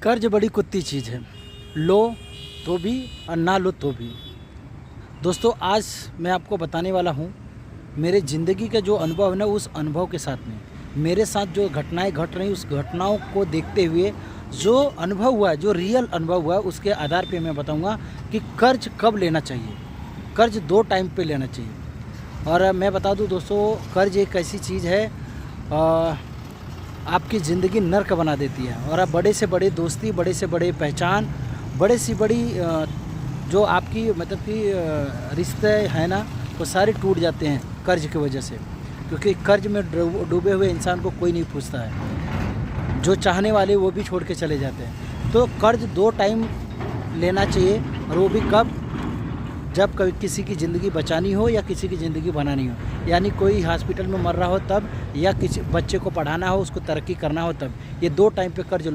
कर्ज बड़ी कुत्ती चीज़ है, लो तो भी और ना लो तो भी। दोस्तों, आज मैं आपको बताने वाला हूँ मेरे ज़िंदगी का जो अनुभव है ना, उस अनुभव के साथ में मेरे साथ जो घटनाएं घट रही, उस घटनाओं को देखते हुए जो अनुभव हुआ है, जो रियल अनुभव हुआ है, उसके आधार पे मैं बताऊंगा कि कर्ज कब लेना चाहिए। कर्ज दो टाइम पे लेना चाहिए। और मैं बता दूं दोस्तों, कर्ज एक ऐसी चीज़ है, आपकी ज़िंदगी नर्क बना देती है। और आप बड़े से बड़े दोस्ती, बड़े से बड़े पहचान, बड़े से बड़ी जो आपकी मतलब कि रिश्ते हैं ना, वो सारे टूट जाते हैं कर्ज की वजह से। क्योंकि कर्ज में डूबे हुए इंसान को कोई नहीं पूछता है, जो चाहने वाले वो भी छोड़ के चले जाते हैं। तो कर्ज दो टाइम लेना चाहिए, और वो भी कब? जब कभी किसी की ज़िंदगी बचानी हो या किसी की ज़िंदगी बनानी हो। यानी कोई हॉस्पिटल में मर रहा हो तब, या किसी बच्चे को पढ़ाना हो, उसको तरक्की करना हो तब। ये दो टाइम पे कर्ज